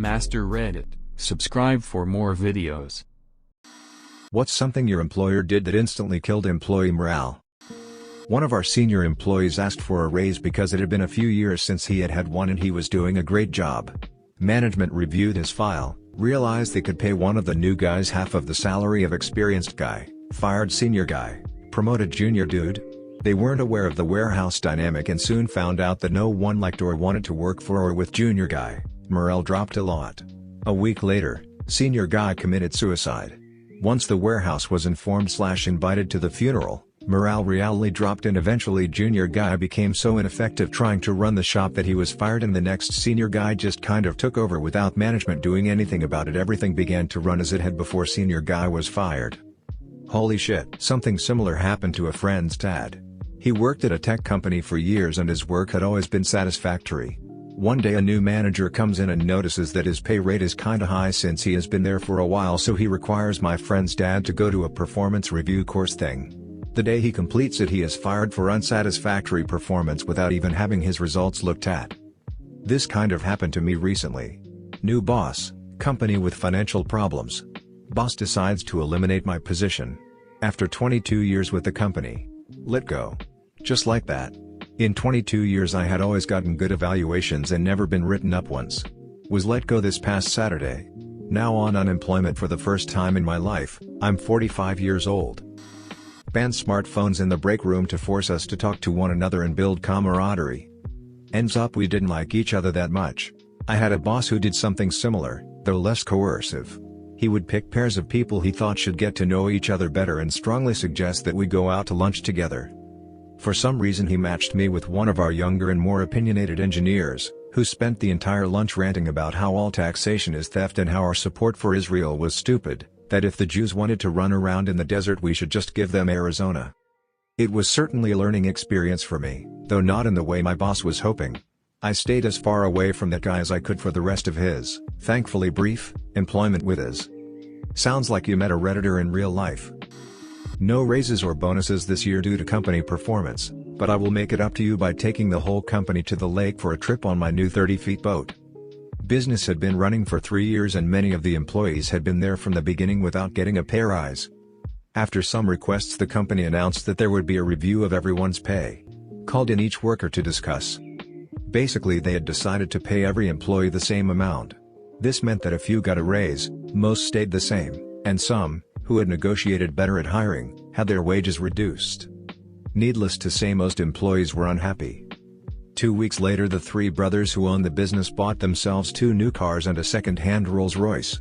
AskReddit. Subscribe for more videos. What's something your employer did that instantly killed employee morale? One of our senior employees asked for a raise because it had been a few years since he had had one and he was doing a great job. Management reviewed his file, realized they could pay one of the new guys half of the salary of experienced guy, fired senior guy, promoted junior dude. They weren't aware of the warehouse dynamic and soon found out that no one liked or wanted to work for or with junior guy. Morale dropped a lot. A week later, senior guy committed suicide. Once the warehouse was informed/invited to the funeral, morale really dropped and eventually junior guy became so ineffective trying to run the shop that he was fired and the next senior guy just kind of took over without management doing anything about it. Everything began to run as it had before senior guy was fired. Holy shit. Something similar happened to a friend's dad. He worked at a tech company for years and his work had always been satisfactory. One day a new manager comes in and notices that his pay rate is kinda high since he has been there for a while, so he requires my friend's dad to go to a performance review course thing. The day he completes it he is fired for unsatisfactory performance without even having his results looked at. This kind of happened to me recently. New boss, company with financial problems. Boss decides to eliminate my position. After 22 years with the company. Let go. Just like that. In 22 years I had always gotten good evaluations and never been written up once. Was let go this past Saturday. Now on unemployment for the first time in my life. I'm 45 years old. Banned smartphones in the break room to force us to talk to one another and build camaraderie. Ends up we didn't like each other that much. I had a boss who did something similar, though less coercive. He would pick pairs of people he thought should get to know each other better and strongly suggest that we go out to lunch together. For some reason he matched me with one of our younger and more opinionated engineers, who spent the entire lunch ranting about how all taxation is theft and how our support for Israel was stupid, that if the Jews wanted to run around in the desert we should just give them Arizona. It was certainly a learning experience for me, though not in the way my boss was hoping. I stayed as far away from that guy as I could for the rest of his, thankfully brief, employment with his. Sounds like you met a Redditor in real life. No raises or bonuses this year due to company performance, but I will make it up to you by taking the whole company to the lake for a trip on my new 30-foot boat. Business had been running for 3 years and many of the employees had been there from the beginning without getting a pay rise. After some requests the company announced that there would be a review of everyone's pay. Called in each worker to discuss. Basically they had decided to pay every employee the same amount. This meant that a few got a raise, most stayed the same, and some, who had negotiated better at hiring, had their wages reduced. Needless to say most employees were unhappy. 2 weeks later the three brothers who owned the business bought themselves 2 new cars and a second-hand Rolls-Royce.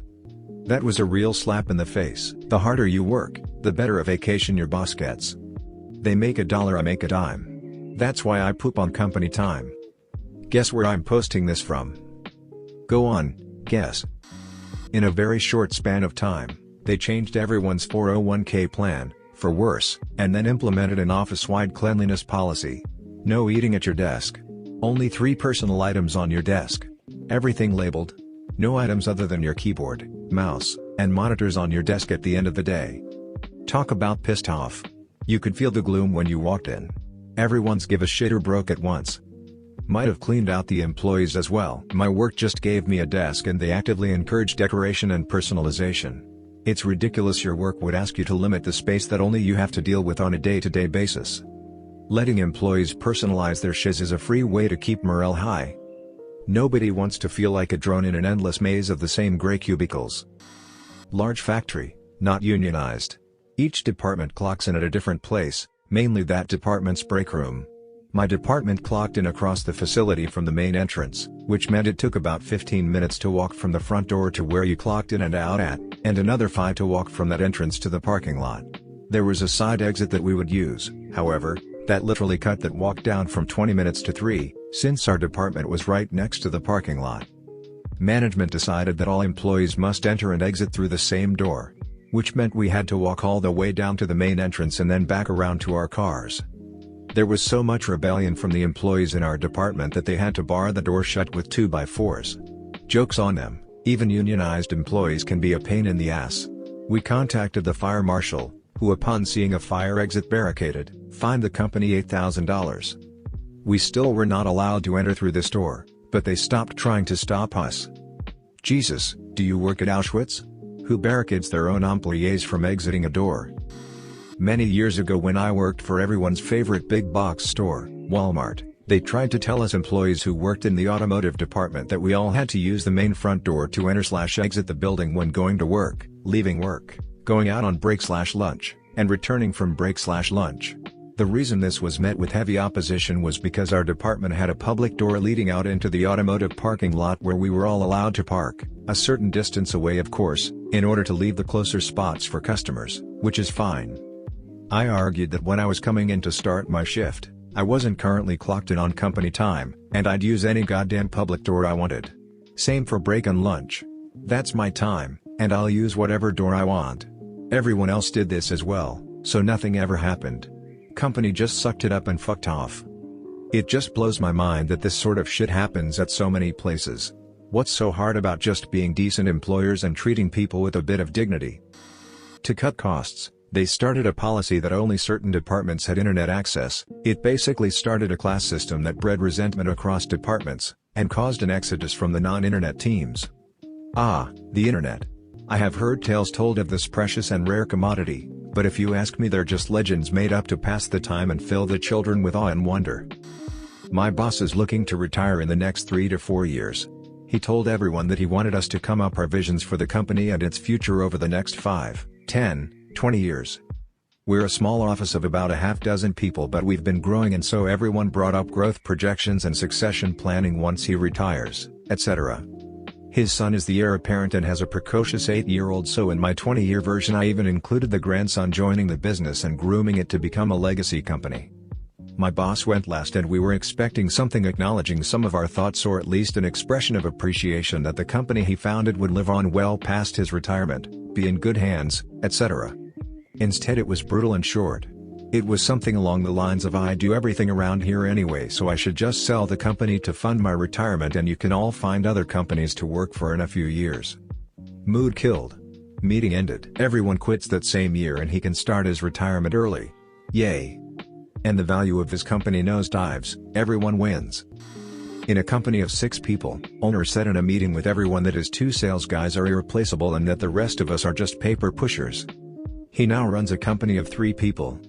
That was a real slap in the face. The harder you work, the better a vacation your boss gets. They make $1, I make a dime. That's why I poop on company time. Guess where I'm posting this from? Go on, guess. In a very short span of time, they changed everyone's 401k plan, for worse, and then implemented an office-wide cleanliness policy. No eating at your desk. Only 3 personal items on your desk. Everything labeled. No items other than your keyboard, mouse, and monitors on your desk at the end of the day. Talk about pissed off. You could feel the gloom when you walked in. Everyone's give a shit or broke at once. Might have cleaned out the employees as well. My work just gave me a desk and they actively encourage decoration and personalization. It's ridiculous your work would ask you to limit the space that only you have to deal with on a day-to-day basis. Letting employees personalize their shiz is a free way to keep morale high. Nobody wants to feel like a drone in an endless maze of the same gray cubicles. Large factory, not unionized. Each department clocks in at a different place, mainly that department's break room. My department clocked in across the facility from the main entrance, which meant it took about 15 minutes to walk from the front door to where you clocked in and out at, and another 5 to walk from that entrance to the parking lot. There was a side exit that we would use, however, that literally cut that walk down from 20 minutes to 3, since our department was right next to the parking lot. Management decided that all employees must enter and exit through the same door, which meant we had to walk all the way down to the main entrance and then back around to our cars. There was so much rebellion from the employees in our department that they had to bar the door shut with 2x4s. Joke's on them, even unionized employees can be a pain in the ass. We contacted the fire marshal, who upon seeing a fire exit barricaded, fined the company $8,000. We still were not allowed to enter through this door, but they stopped trying to stop us. Jesus, do you work at Auschwitz? Who barricades their own employees from exiting a door? Many years ago when I worked for everyone's favorite big box store, Walmart, they tried to tell us employees who worked in the automotive department that we all had to use the main front door to enter/exit the building when going to work, leaving work, going out on break/lunch, and returning from break/lunch. The reason this was met with heavy opposition was because our department had a public door leading out into the automotive parking lot where we were all allowed to park, a certain distance away of course, in order to leave the closer spots for customers, which is fine. I argued that when I was coming in to start my shift, I wasn't currently clocked in on company time, and I'd use any goddamn public door I wanted. Same for break and lunch. That's my time, and I'll use whatever door I want. Everyone else did this as well, so nothing ever happened. Company just sucked it up and fucked off. It just blows my mind that this sort of shit happens at so many places. What's so hard about just being decent employers and treating people with a bit of dignity? To cut costs, they started a policy that only certain departments had internet access. It basically started a class system that bred resentment across departments, and caused an exodus from the non-internet teams. Ah, the internet. I have heard tales told of this precious and rare commodity, but if you ask me they're just legends made up to pass the time and fill the children with awe and wonder. My boss is looking to retire in the next 3 to 4 years. He told everyone that he wanted us to come up our visions for the company and its future over the next 5, 10, 20 years. We're a small office of about a half dozen people, but we've been growing, and so everyone brought up growth projections and succession planning once he retires, etc. His son is the heir apparent and has a precocious 8-year-old, so in my 20-year version I even included the grandson joining the business and grooming it to become a legacy company. My boss went last and we were expecting something acknowledging some of our thoughts, or at least an expression of appreciation that the company he founded would live on well past his retirement, be in good hands, etc. Instead it was brutal and short. It was something along the lines of, I do everything around here anyway, so I should just sell the company to fund my retirement and you can all find other companies to work for in a few years. Mood killed. Meeting ended. Everyone quits that same year and he can start his retirement early. Yay. And the value of his company nosedives. Everyone wins. In a company of 6 people, owner said in a meeting with everyone that his 2 sales guys are irreplaceable and that the rest of us are just paper pushers. He now runs a company of 3 people.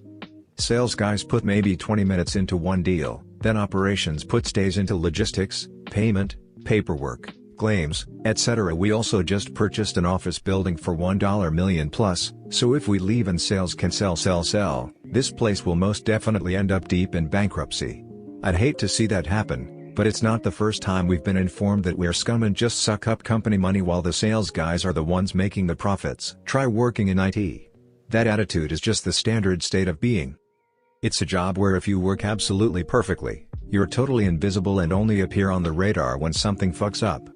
Sales guys put maybe 20 minutes into one deal, then operations puts days into logistics, payment, paperwork, claims, etc. We also just purchased an office building for $1 million plus, so if we leave and sales can sell, this place will most definitely end up deep in bankruptcy. I'd hate to see that happen, but it's not the first time we've been informed that we're scum and just suck up company money while the sales guys are the ones making the profits. Try working in IT. That attitude is just the standard state of being. It's a job where if you work absolutely perfectly, you're totally invisible and only appear on the radar when something fucks up.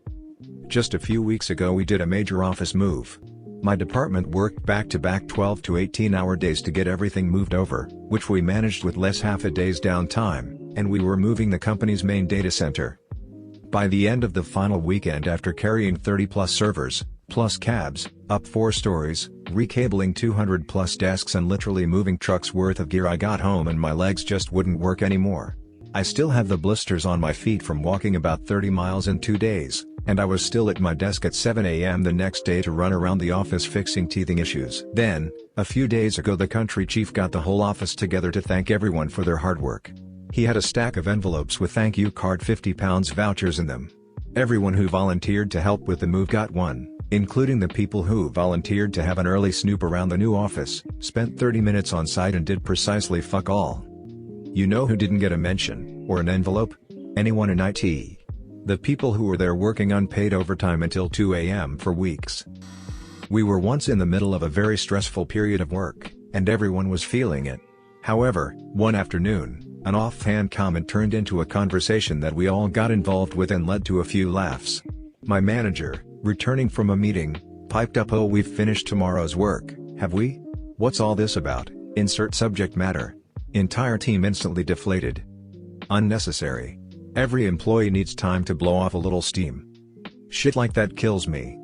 Just a few weeks ago we did a major office move. My department worked back-to-back 12 to 18-hour days to get everything moved over, which we managed with less half a day's downtime, and we were moving the company's main data center. By the end of the final weekend, after carrying 30+ servers, plus cabs, up 4 stories, recabling 200+ desks and literally moving trucks worth of gear, I got home and my legs just wouldn't work anymore. I still have the blisters on my feet from walking about 30 miles in 2 days, and I was still at my desk at 7 a.m. the next day to run around the office fixing teething issues. Then, a few days ago, the country chief got the whole office together to thank everyone for their hard work. He had a stack of envelopes with thank you card £50 vouchers in them. Everyone who volunteered to help with the move got one, including the people who volunteered to have an early snoop around the new office, spent 30 minutes on site and did precisely fuck all. You know who didn't get a mention, or an envelope? Anyone in IT. The people who were there working unpaid overtime until 2 a.m. for weeks. We were once in the middle of a very stressful period of work, and everyone was feeling it. However, one afternoon, an offhand comment turned into a conversation that we all got involved with and led to a few laughs. My manager, returning from a meeting, piped up, "Oh, we've finished tomorrow's work, have we? What's all this about? Insert subject matter." Entire team instantly deflated. Unnecessary. Every employee needs time to blow off a little steam. Shit like that kills me.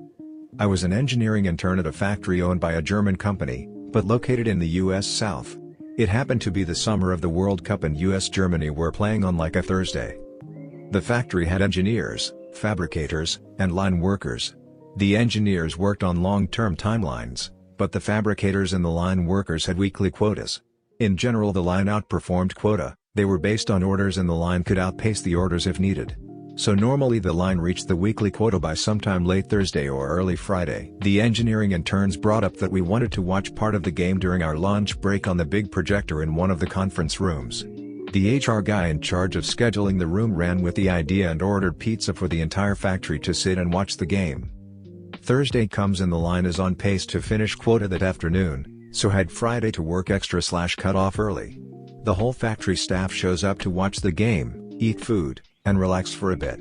I was an engineering intern at a factory owned by a German company, but located in the US South. It happened to be the summer of the World Cup and US-Germany were playing on like a Thursday. The factory had engineers, fabricators, and line workers, The engineers worked on long-term timelines, but the fabricators and the line workers had weekly quotas. In general, the line outperformed quota, they were based on orders and the line could outpace the orders if needed. So normally the line reached the weekly quota by sometime late Thursday or early Friday. The engineering interns brought up that we wanted to watch part of the game during our lunch break on the big projector in one of the conference rooms. The HR guy in charge of scheduling the room ran with the idea and ordered pizza for the entire factory to sit and watch the game. Thursday comes and the line is on pace to finish quota that afternoon, so had Friday to work extra/cut off early. The whole factory staff shows up to watch the game, eat food, and relax for a bit.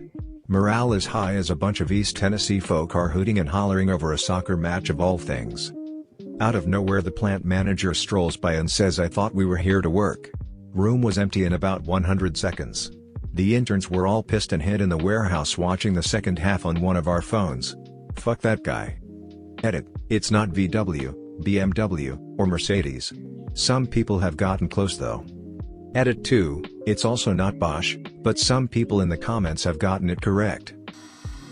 Morale is high as a bunch of East Tennessee folk are hooting and hollering over a soccer match of all things. Out of nowhere the plant manager strolls by and says, "I thought we were here to work." Room was empty in about 100 seconds. The interns were all pissed and hid in the warehouse watching the second half on one of our phones. Fuck that guy. Edit, it's not VW, BMW, or Mercedes. Some people have gotten close though. Edit 2, it's also not Bosch, but some people in the comments have gotten it correct.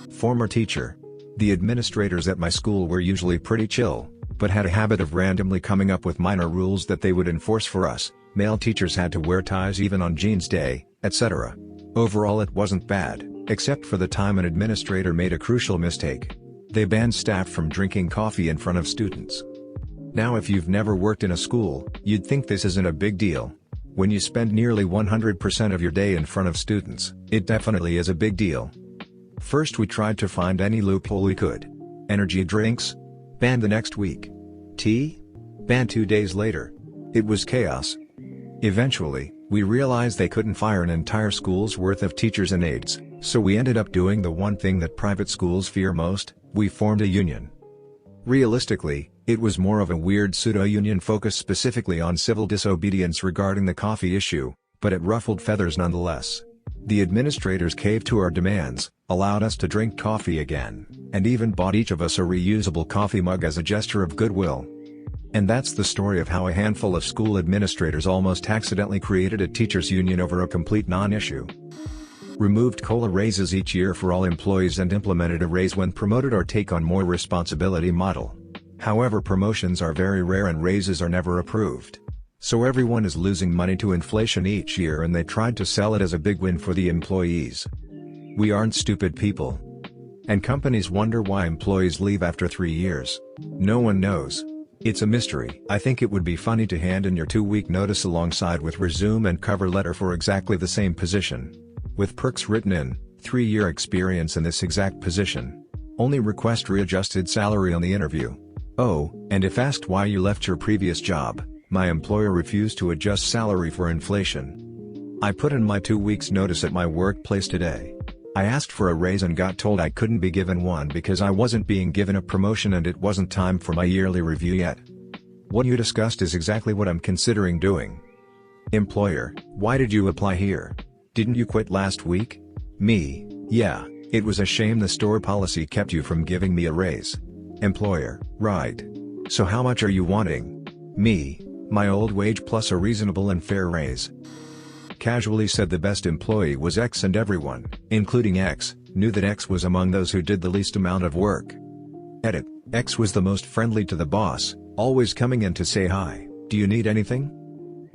Former teacher. The administrators at my school were usually pretty chill, but had a habit of randomly coming up with minor rules that they would enforce for us. Male teachers had to wear ties even on Jeans Day, etc. Overall it wasn't bad, except for the time an administrator made a crucial mistake. They banned staff from drinking coffee in front of students. Now if you've never worked in a school, you'd think this isn't a big deal. When you spend nearly 100% of your day in front of students, it definitely is a big deal. First we tried to find any loophole we could. Energy drinks? Banned the next week. Tea? Banned 2 days later. It was chaos. Eventually, we realized they couldn't fire an entire school's worth of teachers and aides, so we ended up doing the one thing that private schools fear most, we formed a union. Realistically, it was more of a weird pseudo-union focused specifically on civil disobedience regarding the coffee issue, but it ruffled feathers nonetheless. The administrators caved to our demands, allowed us to drink coffee again, and even bought each of us a reusable coffee mug as a gesture of goodwill. And that's the story of how a handful of school administrators almost accidentally created a teachers' union over a complete non-issue. Removed COLA raises each year for all employees and implemented a raise when promoted or take on more responsibility model. However, promotions are very rare and raises are never approved. So everyone is losing money to inflation each year and they tried to sell it as a big win for the employees. We aren't stupid people. And companies wonder why employees leave after 3 years. No one knows. It's a mystery. I think it would be funny to hand in your 2-week notice alongside with resume and cover letter for exactly the same position. With perks written in, 3-year experience in this exact position. Only request readjusted salary on the interview. Oh, and if asked why you left your previous job, my employer refused to adjust salary for inflation. I put in my 2 weeks notice at my workplace today. I asked for a raise and got told I couldn't be given one because I wasn't being given a promotion and it wasn't time for my yearly review yet. What you discussed is exactly what I'm considering doing. Employer, why did you apply here? Didn't you quit last week? Me, yeah, it was a shame the store policy kept you from giving me a raise. Employer, right. So how much are you wanting? Me, my old wage plus a reasonable and fair raise. Casually said the best employee was X and everyone, including X, knew that X was among those who did the least amount of work. Edit, X was the most friendly to the boss, always coming in to say hi, do you need anything?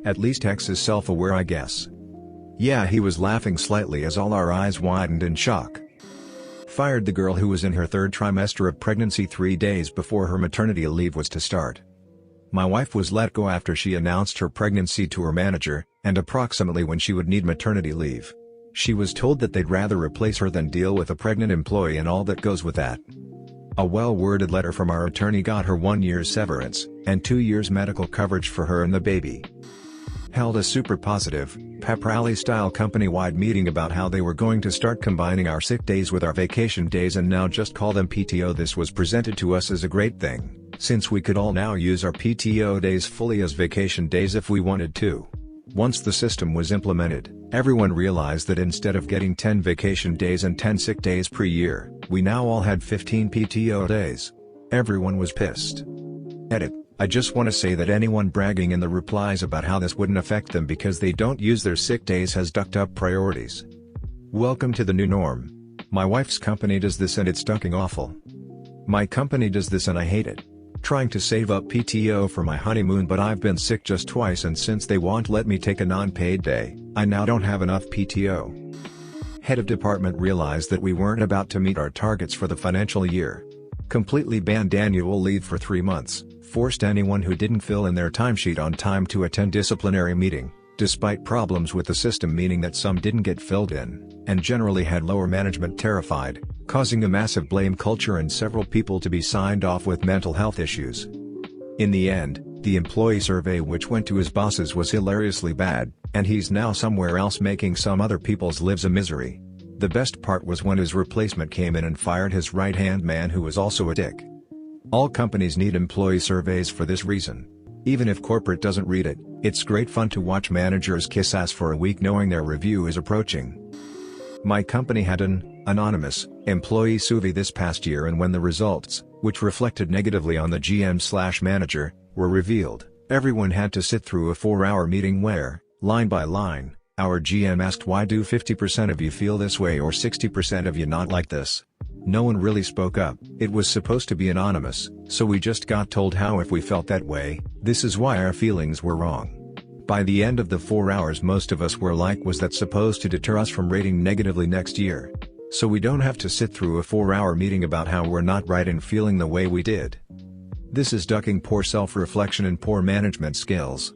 At least X is self-aware I guess. Yeah, he was laughing slightly as all our eyes widened in shock. Fired the girl who was in her 3rd trimester of pregnancy 3 days before her maternity leave was to start. My wife was let go after she announced her pregnancy to her manager, and approximately when she would need maternity leave. She was told that they'd rather replace her than deal with a pregnant employee and all that goes with that. A well-worded letter from our attorney got her 1 year's severance, and 2 years medical coverage for her and the baby. Held a super positive, pep rally-style company-wide meeting about how they were going to start combining our sick days with our vacation days and now just call them PTO. This was presented to us as a great thing, since we could all now use our PTO days fully as vacation days if we wanted to. Once the system was implemented, everyone realized that instead of getting 10 vacation days and 10 sick days per year, we now all had 15 PTO days. Everyone was pissed. Edit. I just want to say that anyone bragging in the replies about how this wouldn't affect them because they don't use their sick days has ducked up priorities. Welcome to the new norm. My wife's company does this and it's ducking awful. My company does this and I hate it. Trying to save up PTO for my honeymoon, but I've been sick just twice, and since they won't let me take a non-paid day, I now don't have enough PTO. Head of department realized that we weren't about to meet our targets for the financial year. Completely banned annual leave for 3 months, forced anyone who didn't fill in their timesheet on time to attend disciplinary meeting, despite problems with the system, meaning that some didn't get filled in, and generally had lower management terrified, causing a massive blame culture and several people to be signed off with mental health issues. In the end, the employee survey which went to his bosses was hilariously bad, and he's now somewhere else making some other people's lives a misery. The best part was when his replacement came in and fired his right-hand man, who was also a dick. All companies need employee surveys for this reason. Even if corporate doesn't read it, it's great fun to watch managers kiss ass for a week knowing their review is approaching. My company had an anonymous employee survey this past year, and when the results, which reflected negatively on the GM/manager, were revealed, everyone had to sit through a 4-hour meeting where, line by line, our GM asked, why do 50% of you feel this way or 60% of you not like this? No one really spoke up. It was supposed to be anonymous, so we just got told how if we felt that way, this is why our feelings were wrong. By the end of the 4 hours, most of us were like, was that supposed to deter us from rating negatively next year? So we don't have to sit through a 4-hour meeting about how we're not right and feeling the way we did. This is ducking poor self-reflection and poor management skills.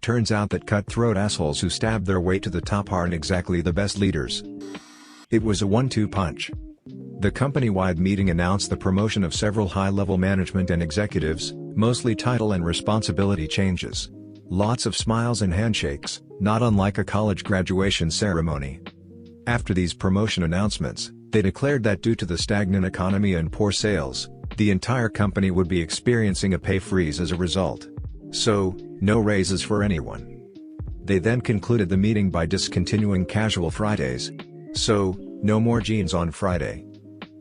Turns out that cutthroat assholes who stab their way to the top aren't exactly the best leaders. It was a 1-2 punch. The company-wide meeting announced the promotion of several high-level management and executives, mostly title and responsibility changes. Lots of smiles and handshakes, not unlike a college graduation ceremony. After these promotion announcements, they declared that due to the stagnant economy and poor sales, the entire company would be experiencing a pay freeze as a result. So, no raises for anyone. They then concluded the meeting by discontinuing casual Fridays. So, no more jeans on Friday.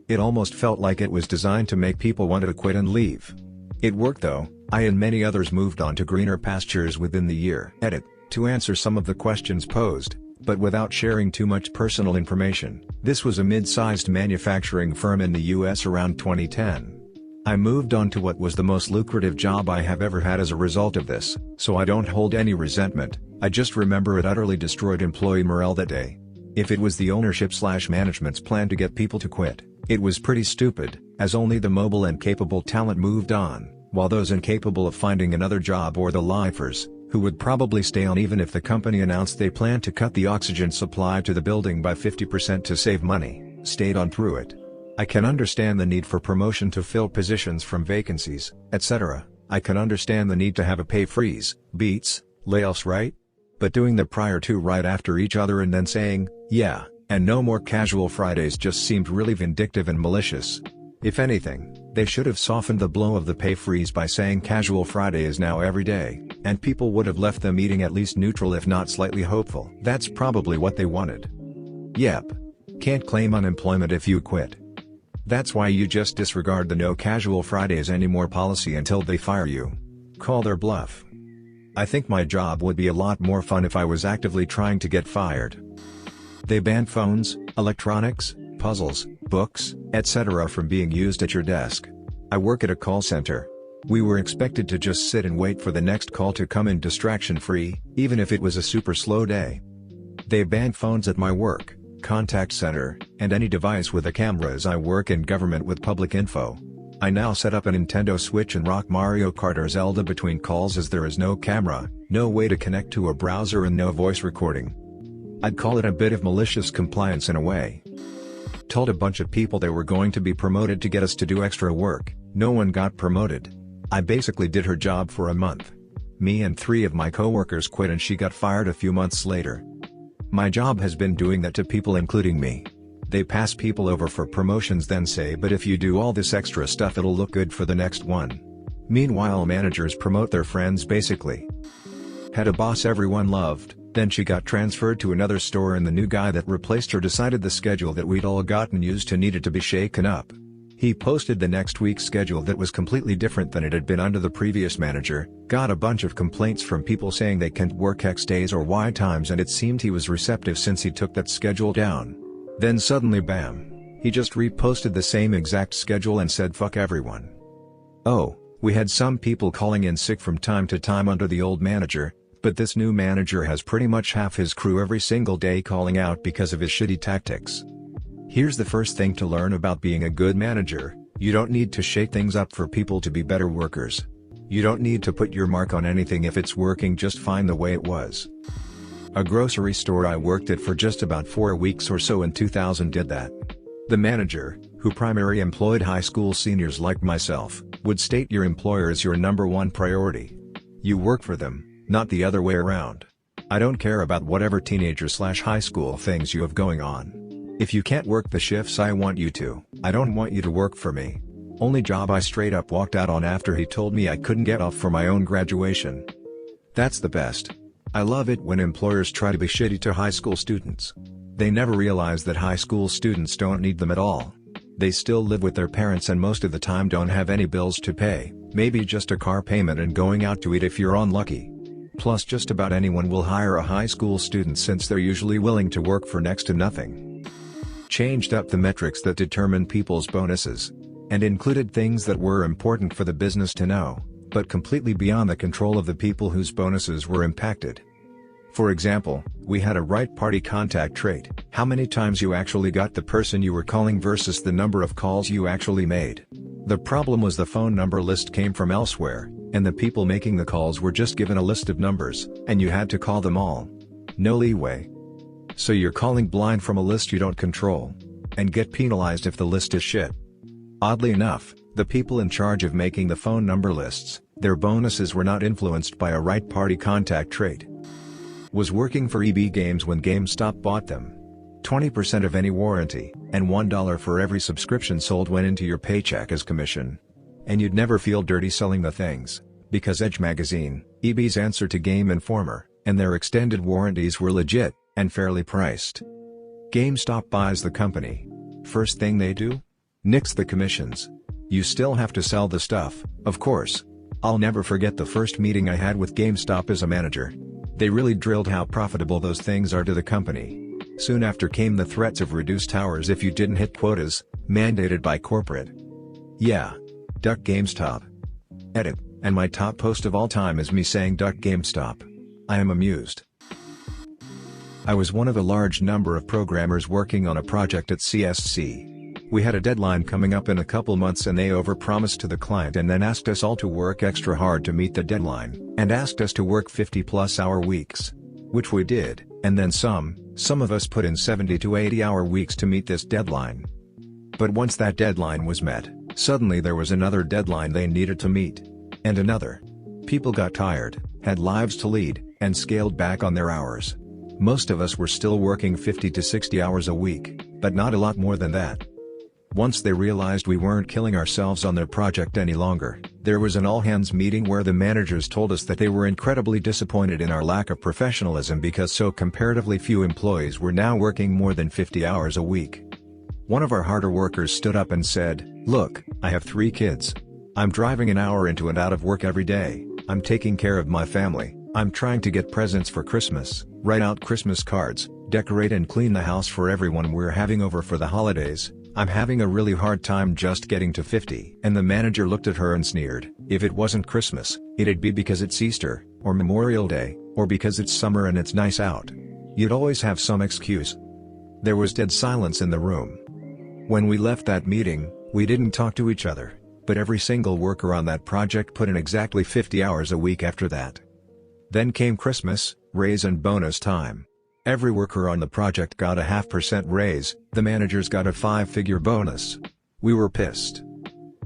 It almost felt like it was designed to make people want to quit and leave. It worked though. I and many others moved on to greener pastures within the year. Edit. To answer some of the questions posed, but without sharing too much personal information, this was a mid-sized manufacturing firm in the US around 2010. I moved on to what was the most lucrative job I have ever had as a result of this, so I don't hold any resentment. I just remember it utterly destroyed employee morale that day. If it was the ownership/management's plan to get people to quit, it was pretty stupid, as only the mobile and capable talent moved on, while those incapable of finding another job, or the lifers, who would probably stay on even if the company announced they planned to cut the oxygen supply to the building by 50% to save money, stayed on through it. I can understand the need for promotion to fill positions from vacancies, etc. I can understand the need to have a pay freeze. Beats layoffs, right? But doing the prior two right after each other and then saying, yeah, and no more casual Fridays just seemed really vindictive and malicious. If anything, they should have softened the blow of the pay freeze by saying casual Friday is now every day, and people would have left the meeting at least neutral if not slightly hopeful. That's probably what they wanted. Yep. Can't claim unemployment if you quit. That's why you just disregard the no casual Fridays anymore policy until they fire you. Call their bluff. I think my job would be a lot more fun if I was actively trying to get fired. They banned phones, electronics, puzzles, books, etc. from being used at your desk. I work at a call center. We were expected to just sit and wait for the next call to come in distraction-free, even if it was a super slow day. They banned phones at my work, contact center, and any device with a camera, as I work in government with public info. I now set up a Nintendo Switch and rock Mario Kart or Zelda between calls, as there is no camera, no way to connect to a browser, and no voice recording. I'd call it a bit of malicious compliance in a way. Told a bunch of people they were going to be promoted to get us to do extra work. No one got promoted. I basically did her job for a month. Me and 3 of my coworkers quit and she got fired a few months later. My job has been doing that to people, including me. They pass people over for promotions, then say, but if you do all this extra stuff it'll look good for the next one. Meanwhile, managers promote their friends basically. Had a boss everyone loved, then she got transferred to another store and the new guy that replaced her decided the schedule that we'd all gotten used to needed to be shaken up. He posted the next week's schedule that was completely different than it had been under the previous manager, got a bunch of complaints from people saying they can't work X days or Y times, and it seemed he was receptive since he took that schedule down. Then suddenly bam! He just reposted the same exact schedule and said fuck everyone. Oh, we had some people calling in sick from time to time under the old manager, but this new manager has pretty much half his crew every single day calling out because of his shitty tactics. Here's the first thing to learn about being a good manager: you don't need to shake things up for people to be better workers. You don't need to put your mark on anything if it's working just fine the way it was. A grocery store I worked at for just about 4 weeks or so in 2000 did that. The manager, who primarily employed high school seniors like myself, would state your employer is your #1 priority. You work for them, not the other way around. I don't care about whatever teenager/high school things you have going on. If you can't work the shifts I want you to, I don't want you to work for me. Only job I straight up walked out on after he told me I couldn't get off for my own graduation. That's the best. I love it when employers try to be shitty to high school students. They never realize that high school students don't need them at all. They still live with their parents and most of the time don't have any bills to pay, maybe just a car payment and going out to eat if you're unlucky. Plus just about anyone will hire a high school student since they're usually willing to work for next to nothing. Changed up the metrics that determine people's bonuses, and included things that were important for the business to know, but completely beyond the control of the people whose bonuses were impacted. For example, we had a right party contact trait: how many times you actually got the person you were calling versus the number of calls you actually made. The problem was the phone number list came from elsewhere, and the people making the calls were just given a list of numbers, and you had to call them all. No leeway. So you're calling blind from a list you don't control, and get penalized if the list is shit. Oddly enough, the people in charge of making the phone number lists, their bonuses were not influenced by a right party contact trait. Was working for EB Games when GameStop bought them. 20% of any warranty, and $1 for every subscription sold went into your paycheck as commission. And you'd never feel dirty selling the things, because Edge Magazine, EB's answer to Game Informer, and their extended warranties were legit, and fairly priced. GameStop buys the company. First thing they do? Nix the commissions. You still have to sell the stuff, of course. I'll never forget the first meeting I had with GameStop as a manager. They really drilled how profitable those things are to the company. Soon after came the threats of reduced hours if you didn't hit quotas, mandated by corporate. Yeah. Duck GameStop. Edit, and my top post of all time is me saying duck GameStop. I am amused. I was one of a large number of programmers working on a project at CSC. We had a deadline coming up in a couple months and they overpromised to the client and then asked us all to work extra hard to meet the deadline, and asked us to work 50+ hour weeks. Which we did, and then some of us put in 70 to 80 hour weeks to meet this deadline. But once that deadline was met, suddenly there was another deadline they needed to meet. And another. People got tired, had lives to lead, and scaled back on their hours. Most of us were still working 50 to 60 hours a week, but not a lot more than that. Once they realized we weren't killing ourselves on their project any longer, there was an all-hands meeting where the managers told us that they were incredibly disappointed in our lack of professionalism because so comparatively few employees were now working more than 50 hours a week. One of our harder workers stood up and said, "Look, I have 3 kids. I'm driving an hour into and out of work every day, I'm taking care of my family, I'm trying to get presents for Christmas, write out Christmas cards, decorate and clean the house for everyone we're having over for the holidays. I'm having a really hard time just getting to 50. And the manager looked at her and sneered, "If it wasn't Christmas, it'd be because it's Easter, or Memorial Day, or because it's summer and it's nice out. You'd always have some excuse." There was dead silence in the room. When we left that meeting, we didn't talk to each other, but every single worker on that project put in exactly 50 hours a week after that. Then came Christmas, raise and bonus time. Every worker on the project got a 0.5% raise, the managers got a 5-figure bonus. We were pissed.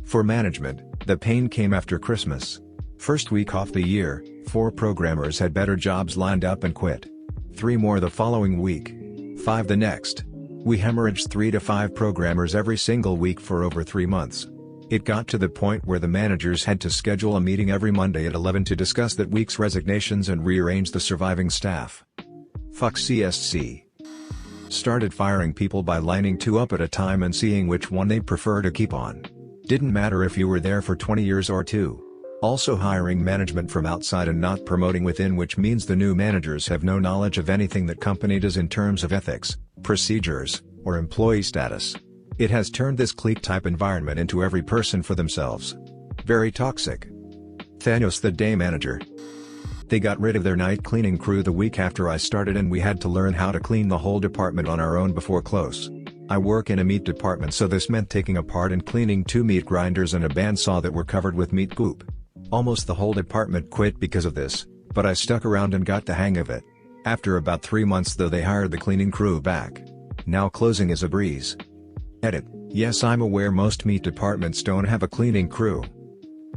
For management, the pain came after Christmas. First week off the year, 4 programmers had better jobs lined up and quit. 3 more the following week. 5 the next. We hemorrhaged 3 to 5 programmers every single week for over 3 months. It got to the point where the managers had to schedule a meeting every Monday at 11 to discuss that week's resignations and rearrange the surviving staff. Fuck CSC. Started firing people by lining 2 up at a time and seeing which one they'd prefer to keep on. Didn't matter if you were there for 20 years or 2. Also hiring management from outside and not promoting within, which means the new managers have no knowledge of anything that company does in terms of ethics, procedures, or employee status. It has turned this clique-type environment into every person for themselves. Very toxic. Thanos, the day manager. They got rid of their night cleaning crew the week after I started, and we had to learn how to clean the whole department on our own before close. I work in a meat department, so this meant taking apart and cleaning 2 meat grinders and a bandsaw that were covered with meat goop. Almost the whole department quit because of this, but I stuck around and got the hang of it. After about 3 months though, they hired the cleaning crew back. Now closing is a breeze. Edit. Yes, I'm aware most meat departments don't have a cleaning crew.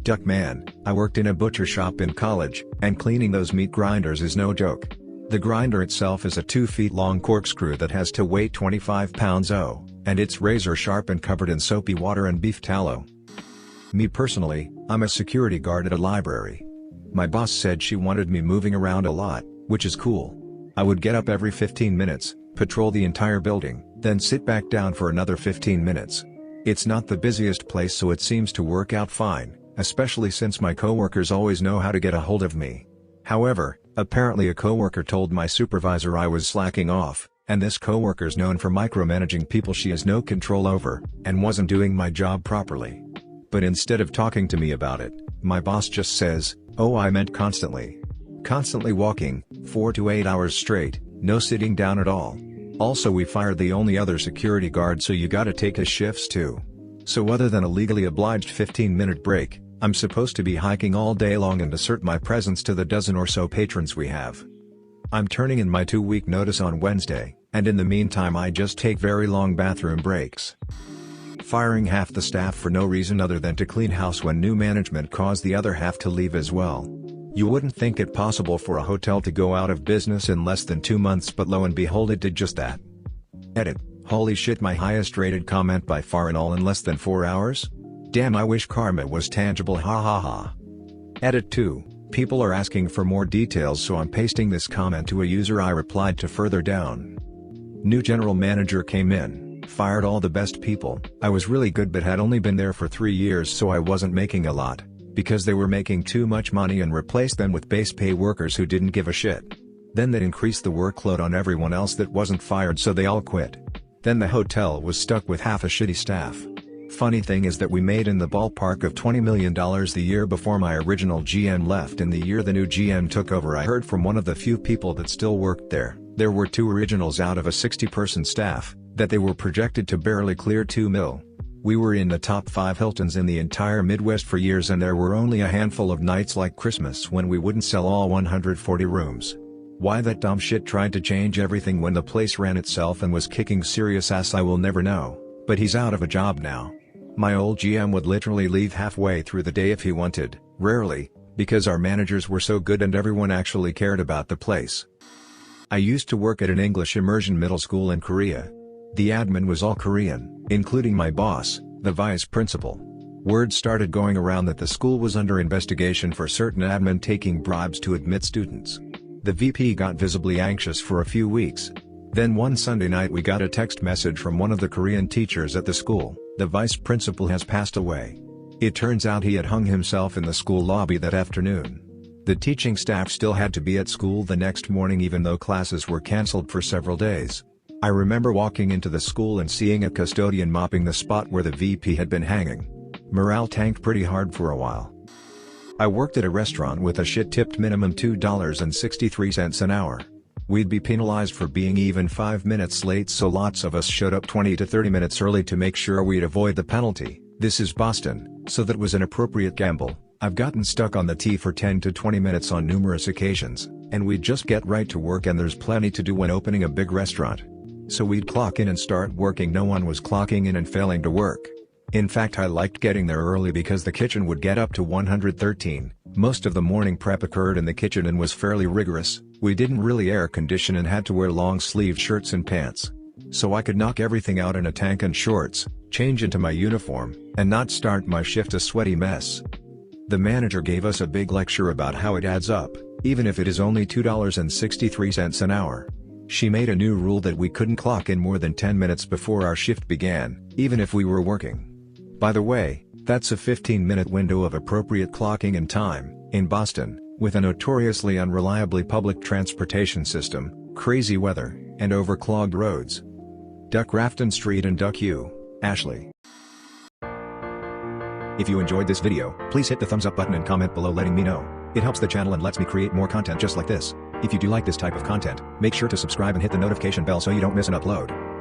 Duckman, I worked in a butcher shop in college, and cleaning those meat grinders is no joke. The grinder itself is a 2 feet long corkscrew that has to weigh 25 pounds, and it's razor sharp and covered in soapy water and beef tallow. Me personally, I'm a security guard at a library. My boss said she wanted me moving around a lot, which is cool. I would get up every 15 minutes, patrol the entire building, then sit back down for another 15 minutes. It's not the busiest place, so it seems to work out fine, especially since my coworkers always know how to get a hold of me. However, apparently a coworker told my supervisor I was slacking off, and this coworker's known for micromanaging people she has no control over, and wasn't doing my job properly. But instead of talking to me about it, my boss just says, "Oh, I meant constantly. Constantly walking, 4 to 8 hours straight, no sitting down at all. Also, we fired the only other security guard, so you gotta take his shifts too. So other than a legally obliged 15-minute break, I'm supposed to be hiking all day long and assert my presence to the dozen or so patrons we have. I'm turning in my 2-week notice on Wednesday, and in the meantime I just take very long bathroom breaks. Firing half the staff for no reason other than to clean house when new management caused the other half to leave as well. You wouldn't think it possible for a hotel to go out of business in less than 2 months, but lo and behold it did just that. Edit. Holy shit, my highest rated comment by far, and all in less than 4 hours? Damn, I wish karma was tangible, ha ha ha. Edit 2. People are asking for more details, so I'm pasting this comment to a user I replied to further down. New general manager came in, fired all the best people. I was really good but had only been there for 3 years, so I wasn't making a lot, because they were making too much money, and replaced them with base pay workers who didn't give a shit. Then that increased the workload on everyone else that wasn't fired, so they all quit. Then the hotel was stuck with half a shitty staff. Funny thing is that we made in the ballpark of $20 million the year before my original GM left. In the year the new GM took over, I heard from one of the few people that still worked there were 2 originals out of a 60-person staff, that they were projected to barely clear $2 million. We were in the top 5 Hiltons in the entire Midwest for years, and there were only a handful of nights like Christmas when we wouldn't sell all 140 rooms. Why that dumb shit tried to change everything when the place ran itself and was kicking serious ass, I will never know, but he's out of a job now. My old GM would literally leave halfway through the day if he wanted, rarely, because our managers were so good and everyone actually cared about the place. I used to work at an English immersion middle school in Korea. The admin was all Korean, including my boss, the vice principal. Word started going around that the school was under investigation for certain admin taking bribes to admit students. The VP got visibly anxious for a few weeks. Then one Sunday night we got a text message from one of the Korean teachers at the school: "The vice principal has passed away." It turns out he had hung himself in the school lobby that afternoon. The teaching staff still had to be at school the next morning even though classes were cancelled for several days. I remember walking into the school and seeing a custodian mopping the spot where the VP had been hanging. Morale tanked pretty hard for a while. I worked at a restaurant with a shit-tipped minimum $2.63 an hour. We'd be penalized for being even 5 minutes late, so lots of us showed up 20 to 30 minutes early to make sure we'd avoid the penalty. This is Boston, so that was an appropriate gamble. I've gotten stuck on the T for 10 to 20 minutes on numerous occasions, and we'd just get right to work, and there's plenty to do when opening a big restaurant. So we'd clock in and start working. No one was clocking in and failing to work. In fact, I liked getting there early because the kitchen would get up to 113. Most of the morning prep occurred in the kitchen and was fairly rigorous. We didn't really air condition and had to wear long-sleeved shirts and pants. So I could knock everything out in a tank and shorts, change into my uniform, and not start my shift a sweaty mess. The manager gave us a big lecture about how it adds up, even if it is only $2.63 an hour. She made a new rule that we couldn't clock in more than 10 minutes before our shift began, even if we were working. By the way, that's a 15-minute window of appropriate clocking in time. In Boston, with a notoriously unreliably public transportation system, crazy weather, and overclogged roads. Duck Rafton Street and Duck U. Ashley. If you enjoyed this video, please hit the thumbs up button and comment below letting me know. It helps the channel and lets me create more content just like this. If you do like this type of content, make sure to subscribe and hit the notification bell so you don't miss an upload.